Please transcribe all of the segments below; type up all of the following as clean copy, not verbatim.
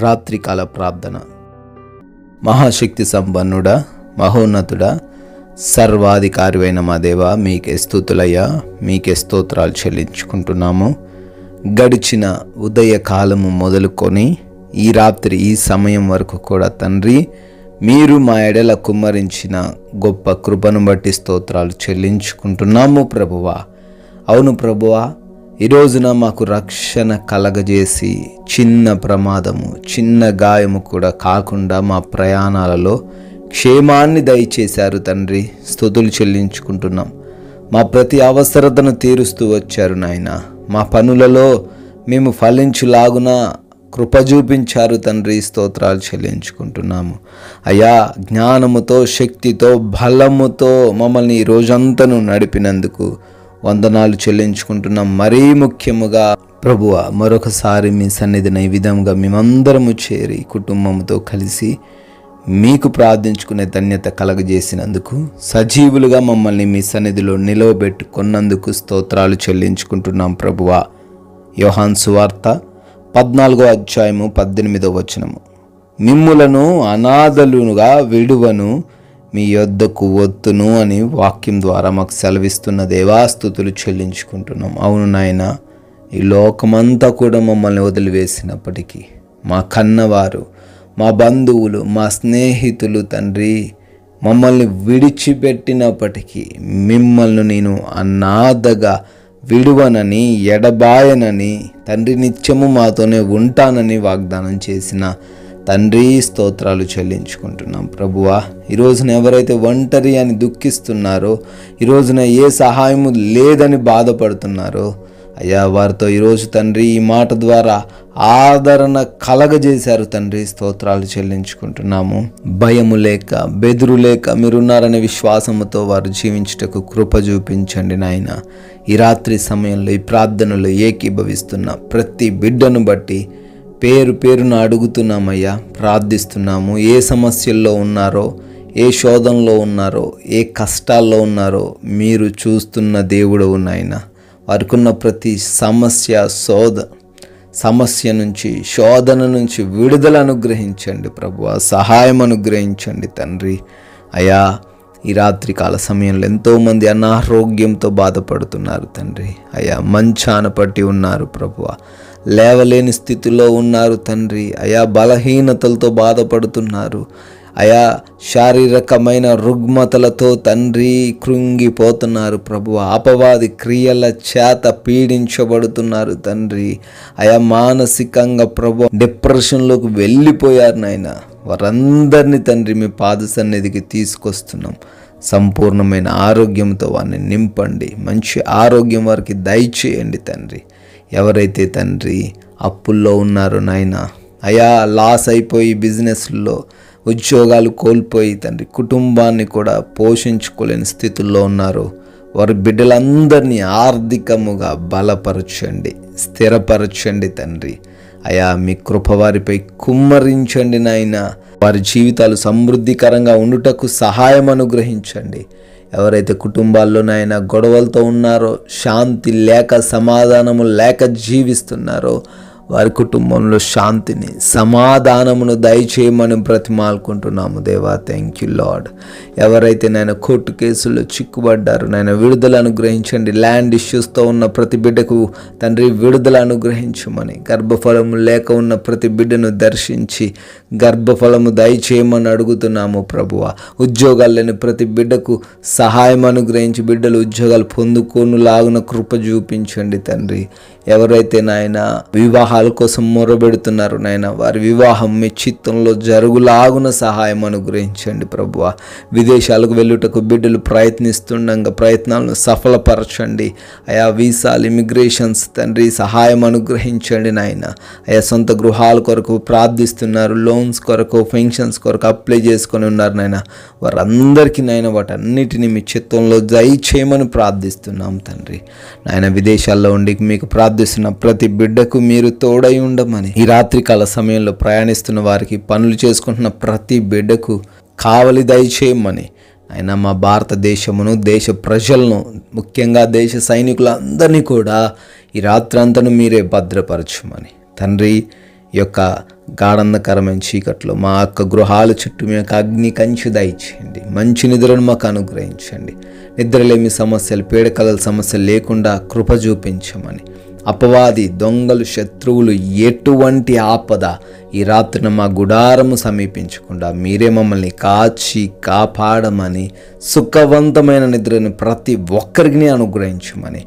రాత్రికాల ప్రార్థన. మహాశక్తి సంపన్నుడా, మహోన్నతుడా, సర్వాధికారి అయిన మా దేవ, మీకే స్తుతులయ్యా, మీకే స్తోత్రాలు చెల్లించుకుంటున్నాము. గడిచిన ఉదయకాలము మొదలుకొని ఈ రాత్రి ఈ సమయం వరకు కూడా తండ్రి, మీరు మా ఎడల కుమ్మరించిన గొప్ప కృపను బట్టి స్తోత్రాలు చెల్లించుకుంటున్నాము ప్రభువా. అవును ప్రభువా, ఈ రోజున మాకు రక్షణ కలగజేసి చిన్న ప్రమాదము, చిన్న గాయము కూడా కాకుండా మా ప్రయాణాలలో క్షేమాన్ని దయచేశారు తండ్రి. స్తుతులు చెల్లించుకుంటున్నాం. మా ప్రతి అవసరతను తీరుస్తూ వచ్చారు నాయన. మా పనులలో మేము ఫలించులాగున కృప చూపించారు తండ్రి. స్తోత్రాలు చెల్లించుకుంటున్నాము అయ్యా. జ్ఞానముతో, శక్తితో, బలముతో మమ్మల్ని ఈ రోజంతను నడిపినందుకు వందనాలు చెల్లించుకుంటున్నాం. మరీ ముఖ్యముగా ప్రభువా, మరొకసారి మీ సన్నిధిని ఈ విధంగా మేమందరము చేరి కుటుంబంతో కలిసి మీకు ప్రార్థించుకునే ధన్యత కలగజేసినందుకు, సజీవులుగా మమ్మల్ని మీ సన్నిధిలో నిలవబెట్టుకున్నందుకు స్తోత్రాలు చెల్లించుకుంటున్నాం ప్రభువా. యోహాను సువార్త 14వ అధ్యాయము 18వ వచనము, మిమ్ములను అనాథలుగా విడువను, మీ యొద్దకు వత్తును అని వాక్యం ద్వారా మాకు సెలవిస్తున్న దేవా, స్తుతులు చెల్లించుకుంటున్నాం. అవును నాయన, ఈ లోకమంతా కూడా మమ్మల్ని వదిలివేసినప్పటికీ, మా కన్నవారు, మా బంధువులు, మా స్నేహితులు తండ్రి మమ్మల్ని విడిచిపెట్టినప్పటికీ మిమ్మల్ని నేను అనాథగా విడువనని, ఎడబాయనని తండ్రి, నిత్యము మాతోనే ఉంటానని వాగ్దానం చేసిన తండ్రి, స్తోత్రాలు చెల్లించుకుంటున్నాం ప్రభువా. ఈరోజున ఎవరైతే ఒంటరి అని దుఃఖిస్తున్నారో, ఈరోజున ఏ సహాయము లేదని బాధపడుతున్నారో అయ్యా, వారితో ఈరోజు తండ్రి ఈ మాట ద్వారా ఆదరణ కలగజేశారు తండ్రి. స్తోత్రాలు చెల్లించుకుంటున్నాము. భయము లేక, బెదురు లేక మీరున్నారనే విశ్వాసముతో వారు జీవించుటకు కృప చూపించండి నాయన. ఈ రాత్రి సమయంలో ఈ ప్రార్థనలో ఏకీభవిస్తున్న ప్రతి బిడ్డను బట్టి పేరు పేరున అడుగుతున్నామయ్యా, ప్రార్థిస్తున్నాము. ఏ సమస్యల్లో ఉన్నారో, ఏ శోధనలో ఉన్నారో, ఏ కష్టాల్లో ఉన్నారో మీరు చూస్తున్న దేవుడు నాయన. వారికి ఉన్న ప్రతి సమస్య నుంచి, శోధన నుంచి విడుదల అనుగ్రహించండి ప్రభువా. సహాయం అనుగ్రహించండి తండ్రి. అయ్యా, ఈ రాత్రికాల సమయంలో ఎంతోమంది అనారోగ్యంతో బాధపడుతున్నారు తండ్రి. అయ్యా, మంచాన పట్టి ఉన్నారు ప్రభువా. లేవలేని స్థితిలో ఉన్నారు తండ్రి. అయా, బలహీనతలతో బాధపడుతున్నారు. అయా, శారీరకమైన రుగ్మతలతో తండ్రి కృంగిపోతున్నారు ప్రభువా. అపవాది క్రియల చేత పీడించబడుతున్నారు తండ్రి. అయా, మానసికంగా ప్రభు డిప్రెషన్లోకి వెళ్ళిపోయారు నాయన. వారందరినీ తండ్రి మీ పాద సన్నిధికి తీసుకొస్తున్నాం. సంపూర్ణమైన ఆరోగ్యంతో వారిని నింపండి. మంచి ఆరోగ్యం వారికి దయచేయండి తండ్రి. ఎవరైతే తండ్రి అప్పుల్లో ఉన్నారో నాయన, అయా లాస్ అయిపోయి బిజినెస్లో ఉద్యోగాలు కోల్పోయి తండ్రి కుటుంబాన్ని కూడా పోషించుకోలేని స్థితుల్లో ఉన్నారో వారి బిడ్డలందరినీ ఆర్థికముగా బలపరచండి, స్థిరపరచండి తండ్రి. అయా, మీ కృప వారిపై కుమ్మరించండి నాయన. వారి జీవితాలు సమృద్ధికరంగా ఉండుటకు సహాయం అనుగ్రహించండి. ఎవరైతే కుటుంబాల్లో నాయన గొడవలతో ఉన్నారో, శాంతి లేక, సమాధానము లేక జీవిస్తున్నారో వారి కుటుంబంలో శాంతిని, సమాధానమును దయచేయమని బ్రతిమాలుకుంటున్నాము దేవా. Thank you lord. ఎవరైతే నాయన కోర్టు కేసుల్లో చిక్కుబడ్డారు నాయన, విడుదల అనుగ్రహించండి. ల్యాండ్ ఇష్యూస్తో ఉన్న ప్రతి బిడ్డకు తండ్రి విడుదల అనుగ్రహించమని, గర్భఫలము లేక ఉన్న ప్రతి బిడ్డను దర్శించి గర్భఫలము దయచేయమని అడుగుతున్నాము ప్రభువా. ఉద్యోగాలు లేని ప్రతి బిడ్డకు సహాయం అనుగ్రహించి బిడ్డలు ఉద్యోగాలు పొందుకోనులాగున కృప చూపించండి తండ్రి. ఎవరైతే నాయన వివాహాల కోసం మొరబెడుతున్నారు నాయన, వారి వివాహం మీ చిత్తంలో జరుగులాగున సహాయం అనుగ్రహించండి ప్రభువా. విదేశాలకు వెళ్ళుటకు బిడ్డలు ప్రయత్నిస్తుండగా ప్రయత్నాలను సఫలపరచండి. అయా, వీసాలు, ఇమిగ్రేషన్స్ తండ్రి సహాయం అనుగ్రహించండి నాయన. అయా, సొంత గృహాల కొరకు ప్రార్థిస్తున్నారు, లోన్స్ కొరకు, పెన్షన్స్ కొరకు అప్లై చేసుకొని ఉన్నారు నాయన. వారందరికీ నాయన వాటన్నిటిని మీ చిత్తంలో దయచేయమని ప్రార్థిస్తున్నాం తండ్రి. నాయన, విదేశాల్లో ఉండి మీకు ప్రార్థిస్తున్న ప్రతి బిడ్డకు మీరు తోడై ఉండమని, ఈ రాత్రికాల సమయంలో ప్రయాణిస్తున్న వారికి, పనులు చేసుకుంటున్న ప్రతి బిడ్డకు కావలి దయచేయమని ఆయన, మా భారతదేశమును, దేశ ప్రజలను, ముఖ్యంగా దేశ సైనికులందరినీ కూడా ఈ రాత్రంతను మీరే భద్రపరచమని తండ్రి. ఈ యొక్క గాఢంధకరమైన చీకట్లో మా యొక్క గృహాల చుట్టూ మీ యొక్క అగ్ని కంచె దయచేయండి. మంచి నిద్రను మాకు అనుగ్రహించండి. నిద్రలేమి సమస్యలు, పీడకలల సమస్యలు లేకుండా కృప చూపించమని, అపవాది, దొంగలు, శత్రువులు ఎటువంటి ఆపద ఈ రాత్రిన మా గుడారము సమీపించకుండా మీరే మమ్మల్ని కాచి కాపాడమని, సుఖవంతమైన నిద్రను ప్రతి ఒక్కరికి అనుగ్రహించమని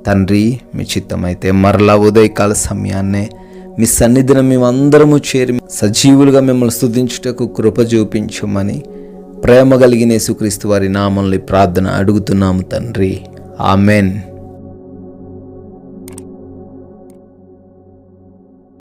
తండ్రి, మీ చిత్తమైతే మరలా ఉదయకాల సమయాన్నే మీ సన్నిధిని మేమందరము చేరి సజీవులుగా మిమ్మల్ని స్తుతించుటకు కృప చూపించమని ప్రేమ కలిగిన యేసుక్రీస్తు వారి నామంలో ప్రార్థన అడుగుతున్నాము తండ్రి. ఆమెన్.